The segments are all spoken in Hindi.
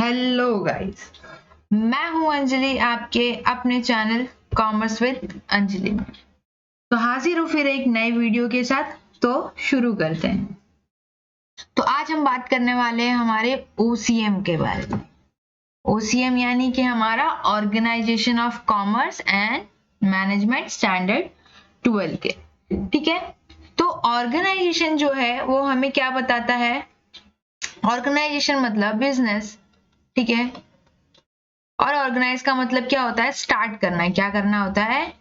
हेलो गाइस, मैं हूं अंजलि आपके अपने चैनल कॉमर्स विद अंजलि में। तो हाजिर हूं फिर एक नए वीडियो के साथ। तो शुरू करते हैं। तो आज हम बात करने वाले हैं हमारे OCM के बारे में। OCM यानी कि हमारा organisation of commerce and management standard 12 के। ठीक है, तो ऑर्गेनाइजेशन जो है वो हमें क्या बताता है? ऑर्गेनाइजेशन मतलब बिजनेस। ठीक है, और ऑर्गेनाइज का मतलब क्या होता है? स्टार्ट करना। क्या करना होता है?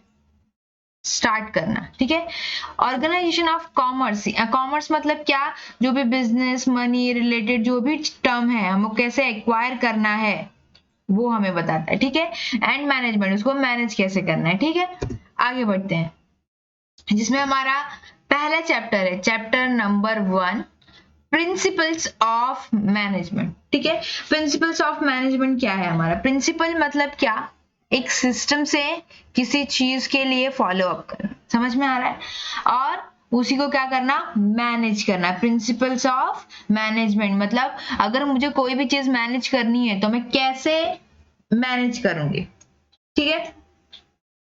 स्टार्ट करना। ठीक है, ऑर्गेनाइजेशन ऑफ कॉमर्स। कॉमर्स मतलब क्या? जो भी बिजनेस मनी रिलेटेड जो भी टर्म है, हमको कैसे एक्वायर करना है वो हमें बताता है। ठीक है, एंड मैनेजमेंट, उसको मैनेज कैसे करना है। ठीक है, आगे बढ़ते हैं, जिसमें हमारा पहला चैप्टर है, chapter number 1, principles of management. ठीक है, प्रिंसिपल्स ऑफ मैनेजमेंट क्या है? हमारा प्रिंसिपल मतलब क्या? एक सिस्टम से किसी चीज के लिए फॉलो अप करना। समझ में आ रहा है? और उसी को क्या करना? मैनेज करना। प्रिंसिपल्स ऑफ मैनेजमेंट मतलब अगर मुझे कोई भी चीज मैनेज करनी है तो मैं कैसे मैनेज करूंगी। ठीक है,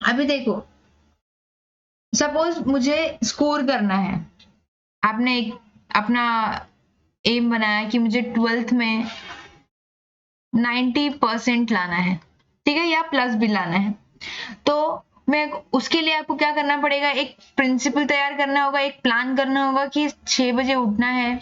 अभी देखो, सपोज मुझे स्कोर करना है। आपने एक अपना एम बनाया कि मुझे 12th में 90% लाना है। ठीक है, या प्लस भी लाना है। तो मैं उसके लिए आपको क्या करना पड़ेगा? एक प्रिंसिपल तैयार करना होगा, एक प्लान करना होगा कि 6 बजे उठना है,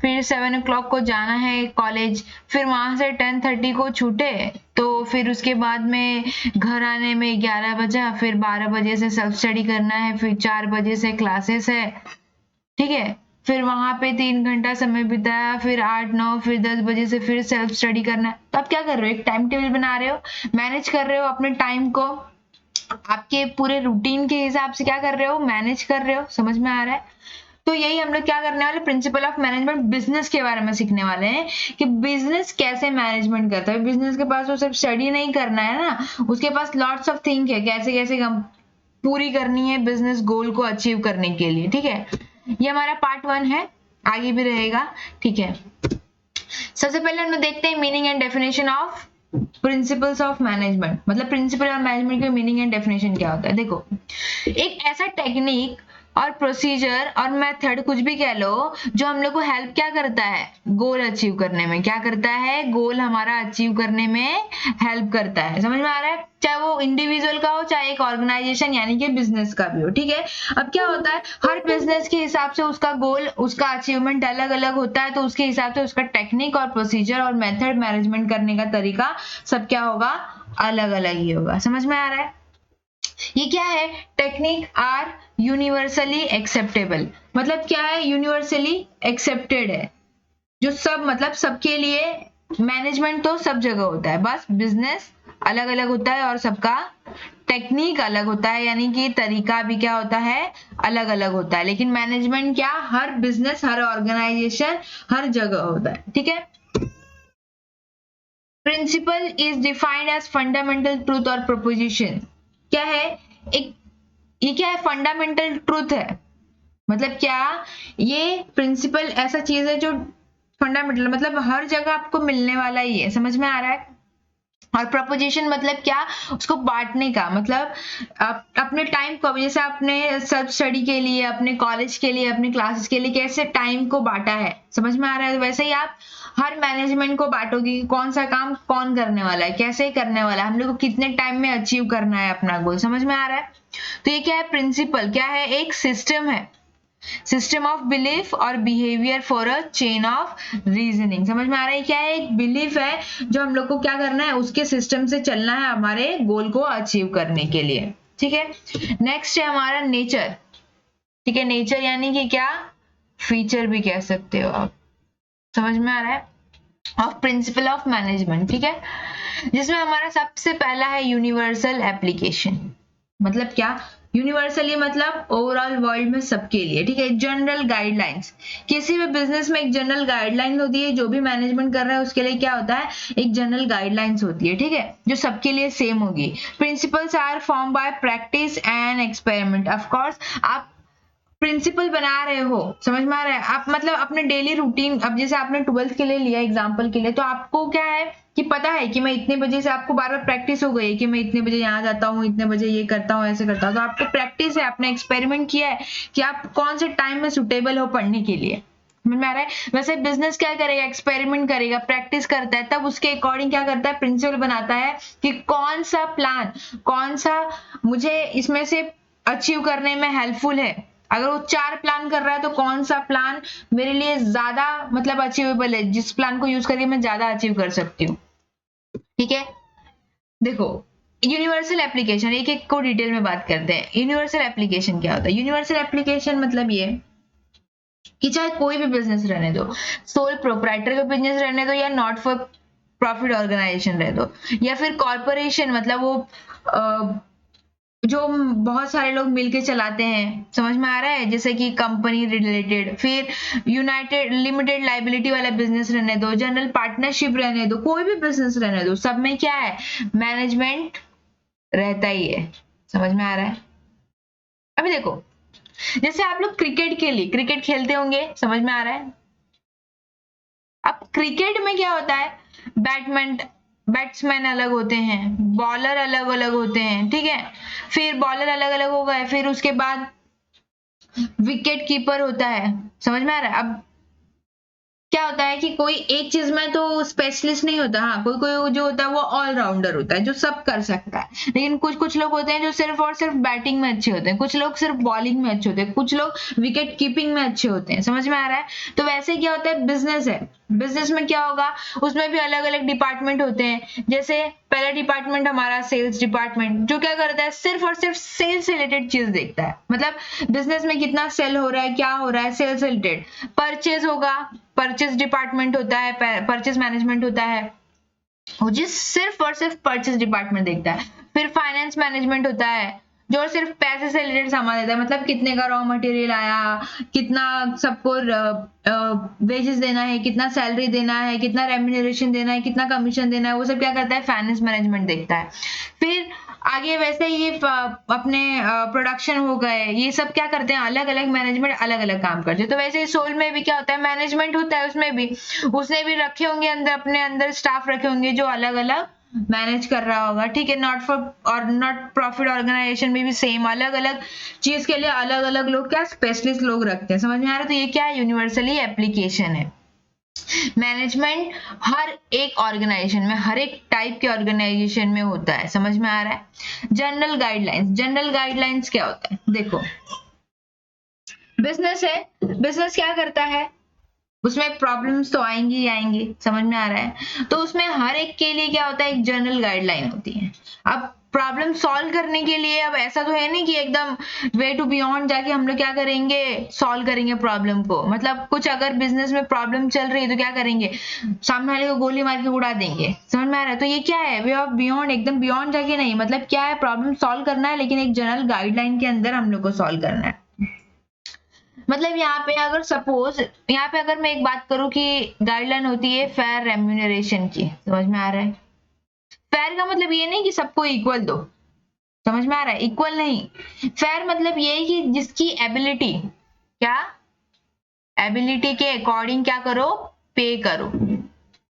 फिर 7 o'clock को जाना है कॉलेज, फिर वहां से 10:30 को छूटे, तो फिर उसके बाद में घर आने में 11 बजा, फिर 12 बजे से सेल्फ स्टडी करना है, फिर 4 बजे से क्लासेस है। ठीक है, फिर वहां पे 3 घंटा समय बिताया, फिर 8 9 फिर 10 बजे से फिर सेल्फ स्टडी करना है। तो आप क्या कर रहे हो? एक टाइम टेबल बना रहे हो, मैनेज कर रहे हो अपने टाइम को, आपके पूरे रूटीन के हिसाब से क्या कर रहे हो? मैनेज कर रहे हो। समझ में आ रहा है? तो यही हम लोग क्या करने वाले, प्रिंसिपल ऑफ मैनेजमेंट बिजनेस के बारे में सीखने वाले हैं कि बिजनेस कैसे मैनेजमेंट करता है। बिजनेस के पास तो सिर्फ स्टडी नहीं करना है ना, उसके पास लॉट्स ऑफ थिंग है, कैसे कैसे पूरी करनी है बिजनेस गोल को अचीव करने के लिए। ठीक है, ये हमारा पार्ट 1 है, आगे भी रहेगा। ठीक है, सबसे पहले हम लोग देखते हैं meaning and definition of principles of management. मतलब प्रिंसिपल ऑफ मैनेजमेंट के मीनिंग एंड डेफिनेशन क्या होता है? देखो, एक ऐसा टेक्निक और प्रोसीजर और मेथड, कुछ भी कह लो, जो हम लोग को हेल्प क्या करता है? गोल अचीव करने में। क्या करता है? गोल हमारा अचीव करने में हेल्प करता है। समझ में आ रहा है? चाहे वो इंडिविजुअल का हो, चाहे एक ऑर्गेनाइजेशन यानी कि बिजनेस का भी हो। ठीक है, अब क्या होता है, हर बिजनेस के हिसाब से उसका गोल, उसका अचीवमेंट अलग अलग होता है, तो उसके हिसाब से उसका टेक्निक और प्रोसीजर और मेथड, मैनेजमेंट करने का तरीका सब क्या होगा? अलग अलग ही होगा। समझ में आ रहा है? ये क्या है? Technique are universally acceptable. मतलब क्या है? यूनिवर्सली एक्सेप्टेड है, जो सब मतलब सबके लिए। मैनेजमेंट तो सब जगह होता है, बस बिजनेस अलग अलग होता है और सबका टेक्निक अलग होता है, यानी कि तरीका भी क्या होता है? अलग अलग होता है। लेकिन मैनेजमेंट क्या? हर बिजनेस, हर ऑर्गेनाइजेशन, हर जगह होता है। ठीक है, principle is defined as fundamental truth और प्रोपोजिशन। क्या है? एक, ये क्या है? फंडामेंटल ट्रूथ है। मतलब क्या? ये प्रिंसिपल ऐसा चीज है जो फंडामेंटल मतलब हर जगह आपको मिलने वाला ही है। समझ में आ रहा है? और प्रपोजिशन मतलब क्या? उसको बांटने का मतलब आप अपने टाइम को, जैसे आपने सेल्फ स्टडी के लिए, अपने कॉलेज के लिए, अपने क्लासेस के लिए कैसे टाइम को बांटा है, समझ में आ रहा है? वैसे ही आप हर मैनेजमेंट को बांटोगे कि कौन सा काम कौन करने वाला है, कैसे करने वाला है, हम लोग को कितने टाइम में अचीव करना है अपना गोल। समझ में आ रहा है? तो ये क्या है? प्रिंसिपल क्या है? एक सिस्टम है, सिस्टम ऑफ बिलीफ और behaviour for a chain of reasoning. समझ में आ रहा है? क्या है? एक बिलीफ है जो हम लोग को क्या करना है, उसके सिस्टम से चलना है हमारे गोल को अचीव करने के लिए। ठीक है, नेक्स्ट है हमारा नेचर। ठीक है, नेचर यानी कि क्या? फीचर भी कह सकते हो आप। समझ में आ रहा है? Of principle of management. ठीक है, जिसमें हमारा सबसे पहला है यूनिवर्सल एप्लीकेशन। मतलब क्या? यूनिवर्सली मतलब ओवरऑल वर्ल्ड में सबके लिए। ठीक है, जनरल गाइडलाइंस, किसी भी बिजनेस में एक जनरल गाइडलाइन होती है, जो भी मैनेजमेंट कर रहा है उसके लिए क्या होता है? एक जनरल गाइडलाइंस होती है। ठीक है, जो सबके लिए सेम होगी। Principles are form by practice and experiment. Of course आप प्रिंसिपल बना रहे हो, समझ में आ रहा है? आप मतलब अपने डेली रूटीन, अब जैसे आपने 12th के लिए लिया एग्जांपल के लिए, तो आपको क्या है कि पता है कि मैं इतने बजे से, आपको बार बार प्रैक्टिस हो गई कि मैं इतने बजे यहाँ जाता हूँ, इतने बजे ये करता हूँ, ऐसे करता हूँ, तो आपको प्रैक्टिस है, आपने एक्सपेरिमेंट किया है कि आप कौन से टाइम में सुटेबल हो पढ़ने के लिए, समझ में आ रहा है? वैसे बिजनेस क्या करेगा, एक्सपेरिमेंट करेगा, प्रैक्टिस करता है, तब उसके अकॉर्डिंग क्या करता है, प्रिंसिपल बनाता है कि कौन सा प्लान, कौन सा मुझे इसमें से अचीव करने में हेल्पफुल है। अगर वो 4 प्लान कर रहा है तो कौन सा प्लान मेरे लिए ज्यादा मतलब अचीवेबल है, जिस प्लान को यूज करके मैं ज्यादा अचीव कर सकती हूँ। ठीक है, देखो यूनिवर्सल एप्लीकेशन, एक एक को डिटेल में बात करते हैं। यूनिवर्सल एप्लीकेशन क्या होता है? यूनिवर्सल एप्लीकेशन मतलब ये कि चाहे कोई भी बिजनेस रहने दो, सोल प्रोप्राइटर का बिजनेस रहने दो या नॉट फॉर प्रॉफिट ऑर्गेनाइजेशन रह दो, या फिर कॉर्पोरेशन, मतलब वो जो बहुत सारे लोग मिलके चलाते हैं, समझ में आ रहा है? जैसे कि कंपनी रिलेटेड, फिर यूनाइटेड लिमिटेड लाइबिलिटी वाला बिजनेस रहने दो, जनरल पार्टनरशिप रहने दो, कोई भी बिजनेस रहने दो, सब में क्या है, मैनेजमेंट रहता ही है। समझ में आ रहा है? अभी देखो, जैसे आप लोग क्रिकेट के लिए क्रिकेट खेलते होंगे, समझ में आ रहा है? अब क्रिकेट में क्या होता है, बैट्समैन अलग होते हैं, बॉलर अलग अलग होते हैं, ठीक है? फिर बॉलर अलग अलग हो गए, फिर उसके बाद विकेट कीपर होता है, समझ में आ रहा है? अब क्या होता है कि कोई एक चीज में तो स्पेशलिस्ट नहीं होता, हाँ कोई कोई जो होता है वो ऑलराउंडर होता है, जो सब कर सकता है, लेकिन कुछ कुछ लोग होते हैं जो सिर्फ और सिर्फ बैटिंग में अच्छे होते हैं, कुछ लोग सिर्फ बॉलिंग में अच्छे होते हैं, कुछ लोग विकेट कीपिंग में अच्छे होते हैं, समझ में आ रहा है? तो वैसे क्या होता है, बिजनेस है, बिजनेस में क्या होगा, उसमें भी अलग अलग डिपार्टमेंट होते हैं। जैसे पहला डिपार्टमेंट हमारा सेल्स डिपार्टमेंट, जो क्या करता है, सिर्फ और सिर्फ सेल्स रिलेटेड चीज देखता है, मतलब बिजनेस में कितना सेल हो रहा है, क्या हो रहा है, सेल्स रिलेटेड। परचेज होगा, परचेज डिपार्टमेंट होता है, परचेज मैनेजमेंट होता है, वो जी सिर्फ और सिर्फ परचेज डिपार्टमेंट देखता है। फिर फाइनेंस मैनेजमेंट होता है, जो सिर्फ पैसे से रिलेटेड सामान देता है, मतलब कितने का रॉ मटेरियल आया, कितना सबको वेजेस देना है, कितना सैलरी देना है, कितना रेम्यूनरेशन देना है, कितना कमीशन देना है, वो सब क्या करता है, फाइनेंस मैनेजमेंट देखता है। फिर आगे वैसे ये अपने प्रोडक्शन हो गए, ये सब क्या करते हैं, अलग अलग मैनेजमेंट अलग अलग काम करते हैं। तो वैसे सोल में भी क्या होता है, मैनेजमेंट होता है, उसमें भी उसने भी रखे होंगे अंदर, अपने अंदर स्टाफ रखे होंगे जो अलग अलग मैनेज कर रहा होगा, ठीक है? नॉट फॉर और नॉट प्रॉफिट ऑर्गेनाइजेशन में भी सेम, अलग अलग चीज के लिए अलग अलग लोग क्या स्पेशलिस्ट लोग रखते हैं, समझ में आ रहा है? तो ये क्या है, यूनिवर्सली एप्लीकेशन है। मैनेजमेंट हर एक ऑर्गेनाइजेशन में, हर एक टाइप के ऑर्गेनाइजेशन में होता है, समझ में आ रहा है? जनरल गाइडलाइंस, जनरल गाइडलाइंस क्या होता है, देखो बिजनेस है, बिजनेस क्या करता है, उसमें प्रॉब्लम्स तो आएंगी ही आएंगी, समझ में आ रहा है? तो उसमें हर एक के लिए क्या होता है, एक जनरल गाइडलाइन होती है। अब प्रॉब्लम सॉल्व करने के लिए, अब ऐसा तो है नहीं कि एकदम वे टू बियॉन्ड जाके हम लोग क्या करेंगे, सॉल्व करेंगे प्रॉब्लम को, मतलब कुछ अगर बिजनेस में प्रॉब्लम चल रही है तो क्या करेंगे, सामने वाले को गोली मार के उड़ा देंगे, समझ में आ रहा है? तो ये क्या है, वे ऑफ बियॉन्ड, एकदम बियॉन्ड जाके नहीं, मतलब क्या है, प्रॉब्लम सॉल्व करना है, लेकिन एक जनरल गाइडलाइन के अंदर हम लोग को सॉल्व करना है। मतलब यहाँ पे अगर सपोज, यहाँ पे अगर मैं एक बात करूं कि गाइडलाइन होती है फेयर रेम्यूनरेशन की, समझ में आ रहा है? फेयर का मतलब ये नहीं कि सबको इक्वल दो, समझ में आ रहा है? इक्वल नहीं, फेयर मतलब ये है कि जिसकी एबिलिटी, क्या एबिलिटी के अकॉर्डिंग क्या करो, पे करो,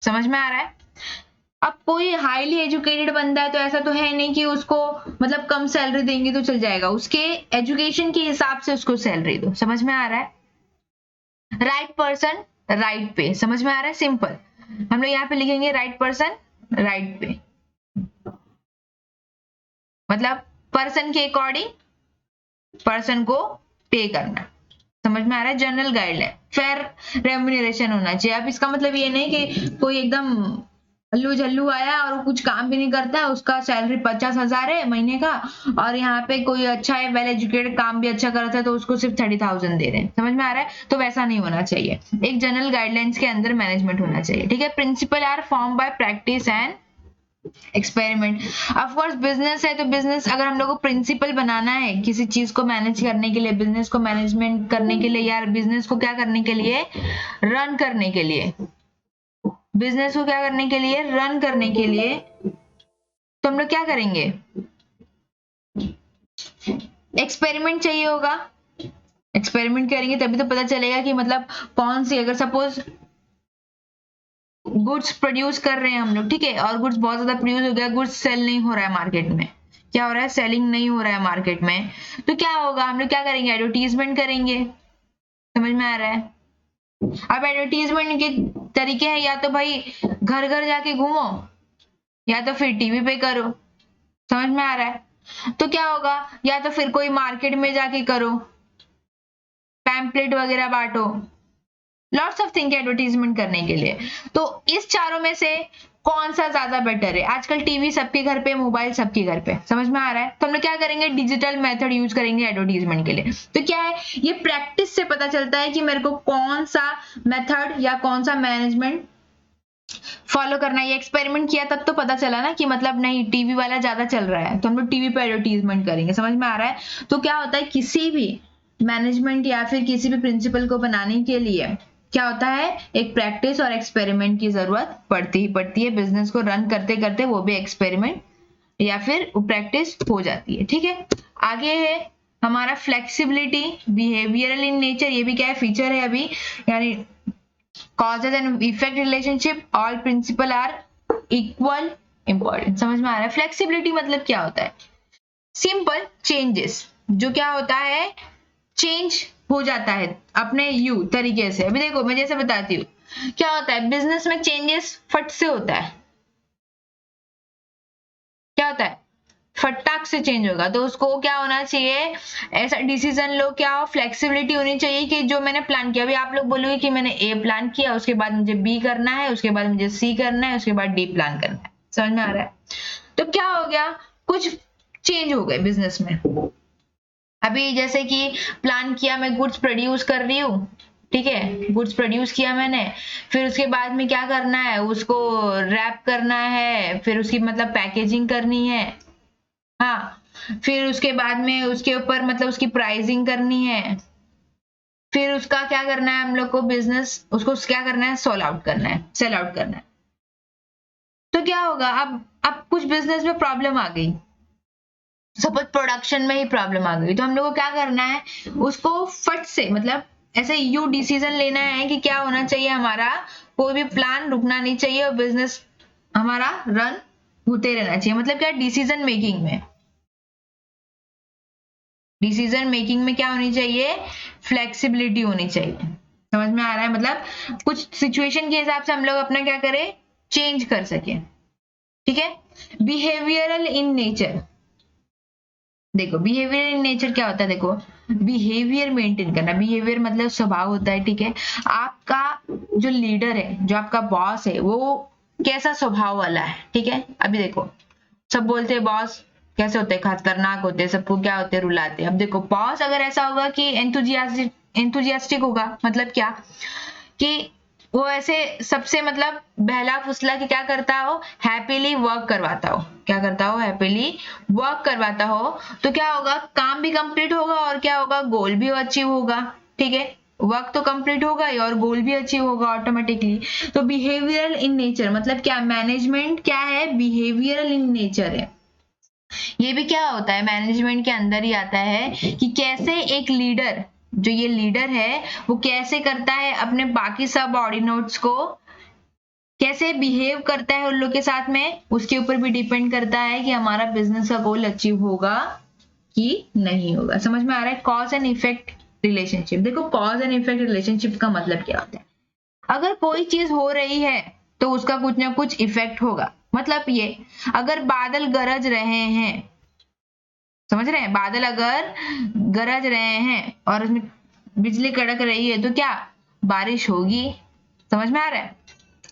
समझ में आ रहा है? अब कोई हाईली एजुकेटेड बंदा है तो ऐसा तो है नहीं कि उसको मतलब कम सैलरी देंगे तो चल जाएगा, उसके एजुकेशन के हिसाब से उसको सैलरी दो, समझ में आ रहा है? राइट पर्सन राइट पे, समझ में आ रहा है? सिंपल, हम लोग यहाँ पे लिखेंगे राइट पर्सन राइट पे, मतलब पर्सन के अकॉर्डिंग पर्सन को पे करना, समझ में आ रहा है? जनरल गाइडलाइन, फेयर रेम्यूनरेशन होना चाहिए। अब इसका मतलब ये नहीं कि कोई एकदम अल्लू झल्लू आया और वो कुछ काम भी नहीं करता, उसका सैलरी 50,000 है महीने का, और यहाँ पे कोई अच्छा है, वेल एजुकेटेड, काम भी अच्छा करता है, तो उसको सिर्फ 30,000 दे रहे हैं, समझ में आ रहा है? तो वैसा नहीं होना चाहिए, एक जनरल गाइडलाइंस के अंदर मैनेजमेंट होना चाहिए, ठीक है? Principle are form by practice and experiment. Of course business है तो बिजनेस, अगर हम लोग को प्रिंसिपल बनाना है किसी चीज को मैनेज करने के लिए, बिजनेस को मैनेजमेंट करने के लिए, यार बिजनेस को क्या करने के लिए, रन करने के लिए, बिजनेस को क्या करने के लिए, रन करने के लिए, तो हम लोग क्या करेंगे, एक्सपेरिमेंट चाहिए होगा, एक्सपेरिमेंट करेंगे तभी तो पता चलेगा कि मतलब कौन सी, अगर सपोज गुड्स प्रोड्यूस कर रहे हैं हम लोग, ठीक है, और गुड्स बहुत ज्यादा प्रोड्यूस हो गया, गुड्स सेल नहीं हो रहा है मार्केट में, क्या हो रहा है, सेलिंग नहीं हो रहा है मार्केट में, तो क्या होगा, हम लोग क्या करेंगे, एडवर्टीजमेंट करेंगे। समझ में आ रहा है? अब एडवर्टीजमेंट के तरीके हैं, या तो भाई घर घर जाके घूमो, या तो फिर टीवी पे करो। समझ में आ रहा है? तो क्या होगा, या तो फिर कोई मार्केट में जाके करो, पैम्पलेट वगैरह बांटो, लॉट्स ऑफ थिंग एडवर्टीजमेंट करने के लिए। तो इस चारों में से कौन सा ज्यादा बेटर है? आजकल टीवी सबके घर पे, मोबाइल सबके घर पे। समझ में आ रहा है? तो हम लोग क्या करेंगे, डिजिटल मेथड यूज करेंगे एडवर्टीजमेंट के लिए। तो क्या है, ये प्रैक्टिस से पता चलता है कि मेरे को कौन सा मेथड या कौन सा मैनेजमेंट फॉलो करना है। ये एक्सपेरिमेंट किया तब तो पता चला ना कि मतलब नहीं, टीवी वाला ज्यादा चल रहा है तो हम लोग टीवी पे एडवर्टीजमेंट करेंगे। समझ में आ रहा है? तो क्या होता है, किसी भी मैनेजमेंट या फिर किसी भी प्रिंसिपल को बनाने के लिए क्या होता है, एक प्रैक्टिस और एक्सपेरिमेंट की जरूरत पड़ती ही पड़ती है। बिजनेस को रन करते करते वो भी एक्सपेरिमेंट या फिर प्रैक्टिस हो जाती है। ठीक है, आगे है हमारा फ्लेक्सिबिलिटी, बिहेवियरल इन नेचर। ये भी क्या है, फीचर है अभी, यानी causes and effect relationship, all principle are equal important। समझ में आ रहा है? फ्लेक्सिबिलिटी मतलब क्या होता है, सिंपल चेंजेस, जो क्या होता है, चेंज हो जाता है अपने यू तरीके से। अभी देखो मैं जैसे बताती हूँ, क्या होता है बिजनेस में, चेंजेस फट से होता है। क्या होता है, फटाक से चेंज होगा, तो उसको क्या होना चाहिए, ऐसा डिसीजन लो, क्या हो, फ्लेक्सिबिलिटी होनी चाहिए कि जो मैंने प्लान किया, अभी आप लोग बोलोगे कि मैंने ए प्लान किया, उसके बाद मुझे बी करना है, उसके बाद मुझे सी करना है, उसके बाद डी प्लान करना है। समझ में आ रहा है? तो क्या हो गया, कुछ चेंज हो गए बिजनेस में। अभी जैसे कि प्लान किया, मैं गुड्स प्रोड्यूस कर रही हूँ, ठीक है, गुड्स प्रोड्यूस किया मैंने, फिर उसके बाद में क्या करना है, उसको रैप करना है, फिर उसकी मतलब पैकेजिंग करनी है, हाँ, फिर उसके बाद में उसके ऊपर मतलब उसकी प्राइसिंग करनी है, फिर उसका क्या करना है, हम लोग को बिजनेस उसको क्या करना है, सोल आउट करना है, सेल आउट करना है। तो क्या होगा, अब कुछ बिजनेस में प्रॉब्लम आ गई, सपोज प्रोडक्शन में ही प्रॉब्लम आ गई, तो हम लोग को क्या करना है, उसको फट से मतलब ऐसे यू डिसीजन लेना है कि क्या होना चाहिए, हमारा कोई भी प्लान रुकना नहीं चाहिए और बिजनेस हमारा रन होते रहना चाहिए। मतलब क्या, डिसीजन मेकिंग में, डिसीजन मेकिंग में क्या होनी चाहिए, फ्लेक्सिबिलिटी होनी चाहिए। समझ में आ रहा है? मतलब कुछ सिचुएशन के हिसाब से हम लोग अपना क्या करें, चेंज कर सके। ठीक है, बिहेवियरल इन नेचर। देखो बिहेवियर इन नेचर क्या होता है, देखो बिहेवियर मेंटेन करना, बिहेवियर मतलब स्वभाव होता है। ठीक है, आपका जो लीडर है, जो आपका बॉस है, वो कैसा स्वभाव वाला है। ठीक है, अभी देखो सब बोलते हैं बॉस कैसे होते हैं, खतरनाक होते हैं, सबको क्या होते हैं, रुलाते हैं। अब देखो बॉस अगर ऐसा होगा कि एंथुजियास्टिक होगा, मतलब क्या कि वो ऐसे सबसे मतलब बहला फुसला कि क्या करता हो, हैप्पीली वर्क करवाता हो, क्या करता हो, हैप्पीली वर्क करवाता हो, तो क्या होगा, काम भी कंप्लीट होगा और क्या होगा, गोल भी अचीव होगा। ठीक है, वर्क तो कंप्लीट होगा ही और गोल भी अचीव होगा ऑटोमेटिकली। तो बिहेवियरल इन नेचर मतलब क्या, मैनेजमेंट क्या है, बिहेवियरल इन नेचर है। ये भी क्या होता है, मैनेजमेंट के अंदर ही आता है कि कैसे एक लीडर, जो ये लीडर है, वो कैसे करता है अपने बाकी सब ऑर्डिनेट्स को, कैसे बिहेव करता है उन लोग के साथ में, उसके ऊपर भी डिपेंड करता है कि हमारा बिजनेस का गोल अचीव होगा कि नहीं होगा। समझ में आ रहा है? Cause and effect relationship. देखो कॉज एंड इफेक्ट रिलेशनशिप का मतलब क्या होता है, अगर कोई चीज हो रही है तो उसका कुछ ना कुछ इफेक्ट होगा। मतलब ये, अगर बादल गरज रहे हैं, समझ रहे हैं, बादल अगर गरज रहे हैं और उसमें बिजली कड़क रही है तो क्या, बारिश होगी। समझ में आ रहा है?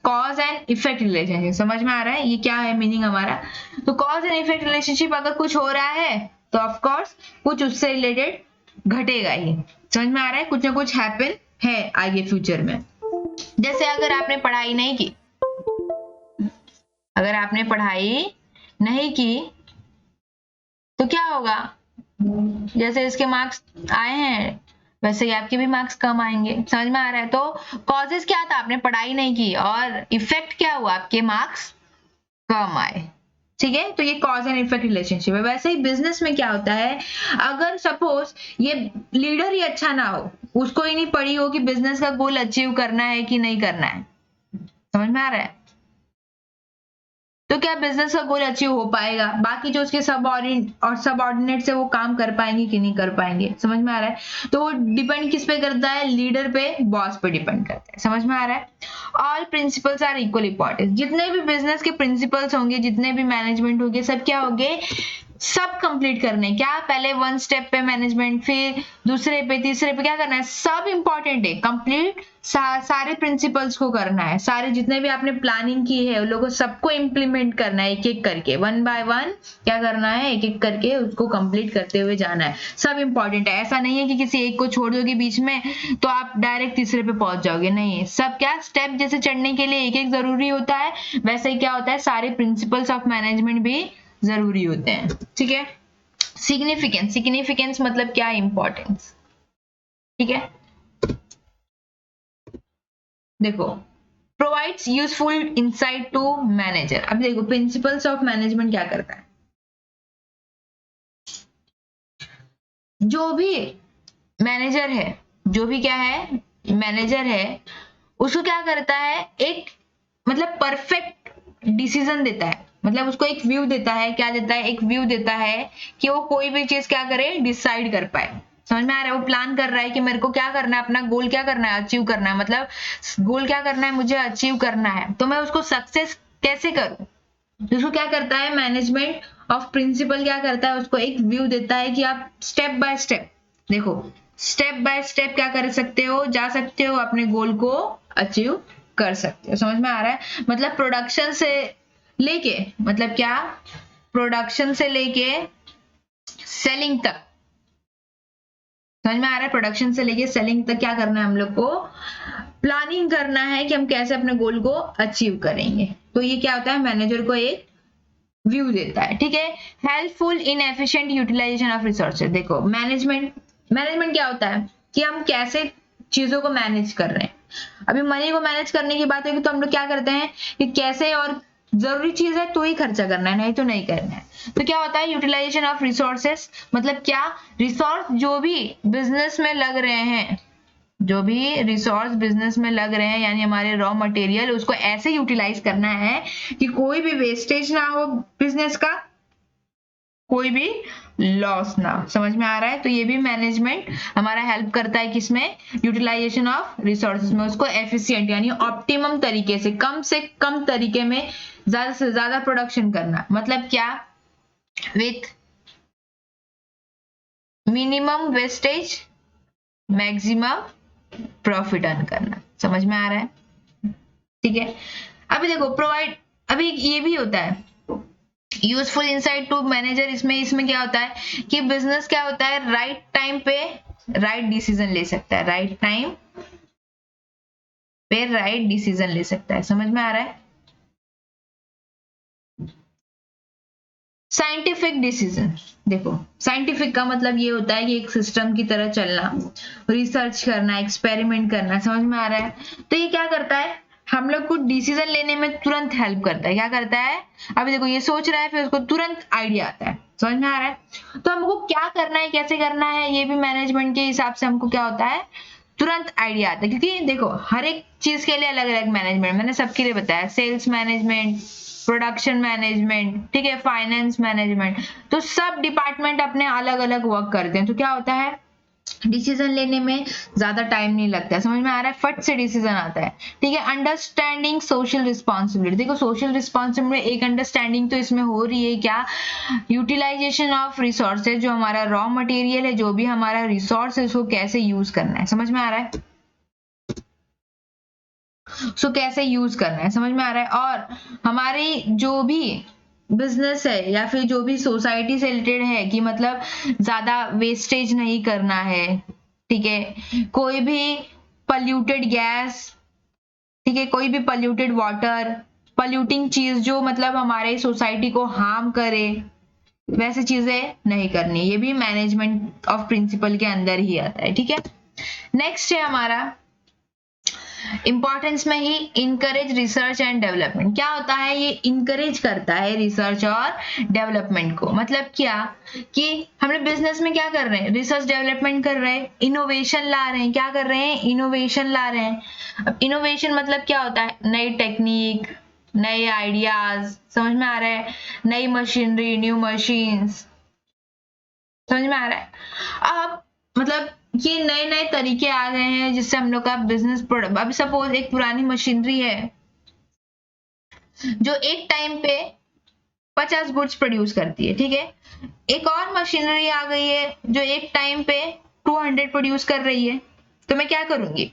कॉज एंड इफेक्ट रिलेशनशिप, समझ में आ रहा है ये क्या है मीनिंग हमारा। तो कॉज एंड इफेक्ट रिलेशनशिप, अगर कुछ हो रहा है तो ऑफ कोर्स कुछ उससे रिलेटेड घटेगा ही। समझ में आ रहा है? कुछ ना कुछ हैपन है आगे फ्यूचर में। जैसे अगर आपने पढ़ाई नहीं की, अगर आपने पढ़ाई नहीं की तो क्या होगा, जैसे इसके मार्क्स आए हैं वैसे ही आपके भी मार्क्स कम आएंगे। समझ में आ रहा है? तो कॉजेस क्या था, आपने पढ़ाई नहीं की, और इफेक्ट क्या हुआ, आपके मार्क्स कम आए। ठीक है, तो ये कॉज एंड इफेक्ट रिलेशनशिप है। वैसे ही बिजनेस में क्या होता है, अगर सपोज ये लीडर ही अच्छा ना हो, उसको ही नहीं पड़ी हो कि बिजनेस का गोल अचीव करना है कि नहीं करना है, समझ में आ रहा है, तो क्या बिजनेस का गोल अचीव हो पाएगा? बाकी जो उसके सबऑर्डिनेट से वो काम कर पाएंगे कि नहीं कर पाएंगे, समझ में आ रहा है। तो वो डिपेंड किस पे करता है, लीडर पे, बॉस पे डिपेंड करता है, समझ में आ रहा है। All principles are equal important. जितने भी बिजनेस के प्रिंसिपल्स होंगे, जितने भी मैनेजमेंट होंगे, सब क्या होंगे, सब कंप्लीट करने। क्या पहले वन स्टेप पे मैनेजमेंट, फिर दूसरे पे, तीसरे पे क्या करना है, सब इंपॉर्टेंट है, कंप्लीट सारे प्रिंसिपल्स को करना है। सारे जितने भी आपने प्लानिंग की है उन लोगों को सबको इम्प्लीमेंट करना है, एक एक करके, वन बाय वन क्या करना है, एक एक करके उसको कंप्लीट करते हुए जाना है। सब इंपॉर्टेंट है, ऐसा नहीं है कि किसी एक को छोड़ दोगे बीच में तो आप डायरेक्ट तीसरे पे पहुंच जाओगे, नहीं। सब क्या स्टेप जैसे चढ़ने के लिए एक एक जरूरी होता है, वैसे ही क्या होता है, सारे प्रिंसिपल्स ऑफ मैनेजमेंट भी जरूरी होते हैं, ठीक है। सिग्निफिकेंस मतलब क्या, इंपॉर्टेंस, ठीक है। देखो, provides useful insight to manager. अब देखो प्रिंसिपल्स ऑफ मैनेजमेंट क्या करता है, जो भी मैनेजर है, जो भी क्या है, मैनेजर है, उसको क्या करता है, एक मतलब परफेक्ट डिसीजन देता है, मतलब उसको एक व्यू देता है, क्या देता है, एक व्यू देता है कि वो कोई भी चीज क्या करे, डिसाइड कर पाए, समझ में आ रहा है। वो प्लान कर रहा है कि मेरे को क्या करना है, अपना गोल क्या करना है, अचीव करना है, मतलब गोल क्या करना है, मुझे अचीव करना है, तो मैं उसको सक्सेस कैसे करूं। उसको क्या करता है, मैनेजमेंट ऑफ प्रिंसिपल क्या करता है, उसको एक व्यू देता है कि आप स्टेप बाय स्टेप, देखो स्टेप बाय स्टेप क्या कर सकते हो, जा सकते हो, अपने गोल को अचीव कर सकते हो, समझ में आ रहा है। मतलब प्रोडक्शन से लेके, मतलब क्या, प्रोडक्शन से लेके सेलिंग तक, समझ में आ रहा है। प्रोडक्शन से लेके सेलिंग तक क्या करना है, हम लोग को प्लानिंग करना है कि हम कैसे अपने गोल को अचीव करेंगे। तो ये क्या होता है, मैनेजर को एक व्यू देता है, ठीक है। Helpful in efficient utilisation of resources. देखो मैनेजमेंट क्या होता है कि हम कैसे चीजों को मैनेज कर रहे हैं। अभी मनी को मैनेज करने की बात होगी तो हम लोग क्या करते हैं कि कैसे, और जरूरी चीज है तो ही खर्चा करना है, नहीं तो नहीं करना है। तो क्या होता है, यूटिलाइजेशन ऑफ रिसोर्सेस, मतलब क्या, रिसोर्स जो भी बिजनेस में लग रहे हैं, जो भी रिसोर्स बिजनेस में लग रहे हैं, यानी हमारे रॉ मटेरियल, उसको ऐसे यूटिलाइज करना है कि कोई भी वेस्टेज ना हो, बिजनेस का कोई भी लॉस ना, समझ में आ रहा है। तो ये भी मैनेजमेंट हमारा हेल्प करता है किसमें, यूटिलाइजेशन ऑफ रिसोर्सेज में, उसको एफिशिएंट यानी ऑप्टिमम तरीके से कम तरीके में ज्यादा से ज्यादा प्रोडक्शन करना, मतलब क्या, with minimum wastage maximum profit earn करना, समझ में आ रहा है, ठीक है। अभी देखो प्रोवाइड, अभी ये भी होता है यूजफुल इंसाइट टू मैनेजर। इसमें क्या होता है कि बिजनेस क्या होता है, राइट टाइम पे राइट डिसीजन ले सकता है, राइट टाइम पे राइट डिसीजन ले सकता है, समझ में आ रहा है। साइंटिफिक डिसीजन, देखो साइंटिफिक का मतलब ये होता है कि एक सिस्टम की तरह चलना, रिसर्च करना, एक्सपेरिमेंट करना, समझ में आ रहा है। तो ये क्या करता है, हम लोग को डिसीजन लेने में तुरंत हेल्प करता है, क्या करता है, अभी देखो ये सोच रहा है, फिर उसको तुरंत आइडिया आता है, समझ में आ रहा है। तो हमको क्या करना है, कैसे करना है, ये भी मैनेजमेंट के हिसाब से हमको क्या होता है, तुरंत आइडिया आता है। क्योंकि देखो हर एक चीज के लिए अलग अलग मैनेजमेंट, मैंने सबके लिए बताया, सेल्स मैनेजमेंट, प्रोडक्शन मैनेजमेंट, ठीक है, फाइनेंस मैनेजमेंट, तो सब डिपार्टमेंट अपने अलग अलग वर्क करते हैं। तो क्या होता है, डिसीजन लेने में ज्यादा टाइम नहीं लगता है, समझ में आ रहा है, फट से डिसीजन आता है, ठीक है। अंडरस्टैंडिंग सोशल रिस्पॉन्सिबिलिटी, देखो सोशल रिस्पॉन्सिबिलिटी एक अंडरस्टैंडिंग तो इसमें हो रही है, क्या, यूटिलाइजेशन ऑफ रिसोर्सेज, जो हमारा रॉ मटेरियल है, जो भी हमारा रिसोर्स है, उसको कैसे यूज करना है, समझ में आ रहा है, उसको कैसे यूज करना है, समझ में आ रहा है। और हमारी जो भी बिजनेस है या फिर जो भी सोसाइटी से रिलेटेड है, कि मतलब ज्यादा वेस्टेज नहीं करना है, ठीक है, कोई भी पल्यूटेड गैस, ठीक है, कोई भी पल्यूटेड वाटर, पल्यूटिंग चीज जो मतलब हमारे सोसाइटी को हार्म करे, वैसे चीजें नहीं करनी, ये भी मैनेजमेंट ऑफ प्रिंसिपल के अंदर ही आता है, ठीक है। नेक्स्ट है हमारा इंपॉर्टेंस में ही इनकरेज रिसर्च एंड डेवलपमेंट। क्या होता है, ये इनकरेज करता है रिसर्च और डेवलपमेंट को। मतलब क्या कि हम लोग बिजनेस में क्या कर रहे हैं, रिसर्च डेवलपमेंट कर रहे हैं, इनोवेशन ला रहे हैं। क्या कर रहे हैं, इनोवेशन ला रहे हैं। अब इनोवेशन मतलब क्या होता है, नई टेक्निक, नए आइडियाज, समझ में आ रहा है, नई मशीनरी, न्यू मशीन्स, समझ में आ रहा है। अब मतलब ये नए नए तरीके आ गए हैं जिससे हम लोग का बिजनेस प्रोडक्ट, अभी सपोज एक पुरानी मशीनरी है जो एक टाइम पे 50 गुड्स प्रोड्यूस करती है, ठीक है। एक और मशीनरी आ गई है जो एक टाइम पे 200 प्रोड्यूस कर रही है, तो मैं क्या करूंगी,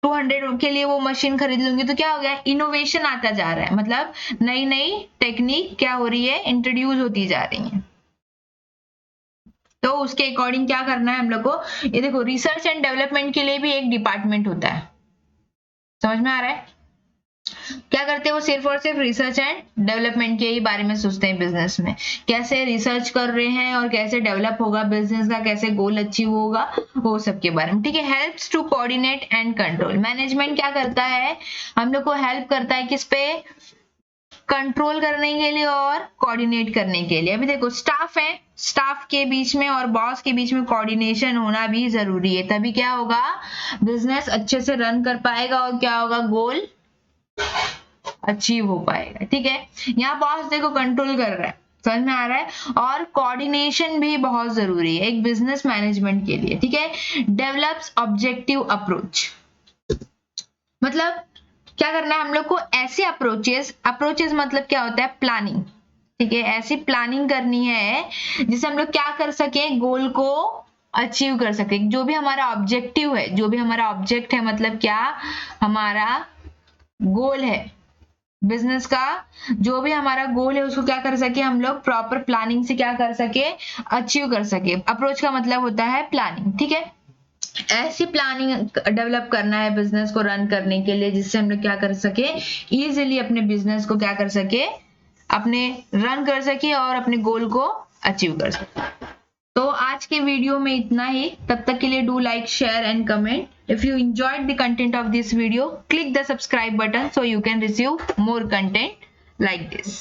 200 के लिए वो मशीन खरीद लूंगी। तो क्या हो गया, इनोवेशन आता जा रहा है, मतलब नई नई टेक्निक क्या हो रही है, इंट्रोड्यूस होती जा रही है। तो उसके अकॉर्डिंग क्या करना है हम लोग को, ये देखो रिसर्च एंड डेवलपमेंट के लिए भी एक डिपार्टमेंट होता है, समझ में आ रहा है। क्या करते हैं वो, सिर्फ और सिर्फ रिसर्च एंड डेवलपमेंट के ही बारे में सोचते हैं बिजनेस में, कैसे रिसर्च कर रहे हैं और कैसे डेवलप होगा बिजनेस का, कैसे गोल अचीव होगा, वो सब के बारे में, ठीक है। Helps to coordinate and control, management क्या करता है, हम लोग को हेल्प करता है किस पे, कंट्रोल करने के लिए और कोऑर्डिनेट करने के लिए। अभी देखो स्टाफ है, स्टाफ के बीच में और बॉस के बीच में कोऑर्डिनेशन होना भी जरूरी है, तभी क्या होगा, बिजनेस अच्छे से रन कर पाएगा और क्या होगा, गोल अचीव हो पाएगा, ठीक है। यहाँ बॉस देखो कंट्रोल कर रहा है, समझ में आ रहा है। और कोऑर्डिनेशन भी बहुत जरूरी है एक बिजनेस मैनेजमेंट के लिए, ठीक है। डेवलप्स ऑब्जेक्टिव अप्रोच, मतलब क्या करना है हम लोग को, ऐसे अप्रोचेस मतलब क्या होता है, प्लानिंग, ठीक है। ऐसी प्लानिंग करनी है जिससे हम लोग क्या कर सके, गोल को अचीव कर सके। जो भी हमारा ऑब्जेक्टिव है, जो भी हमारा ऑब्जेक्ट है, मतलब क्या हमारा गोल है बिजनेस का, जो भी हमारा गोल है उसको क्या कर सके हम लोग, प्रॉपर प्लानिंग से क्या कर सके, अचीव कर सके। अप्रोच का मतलब होता है प्लानिंग, ठीक है। ऐसी प्लानिंग डेवलप करना है बिजनेस को रन करने के लिए जिससे हम लोग क्या कर सके, इजीली अपने बिजनेस को क्या कर सके, अपने रन कर सके और अपने गोल को अचीव कर सके। तो आज के वीडियो में इतना ही, तब तक के लिए do like, share and comment. If you enjoyed the content of this video, click the subscribe button so you can receive more content like this.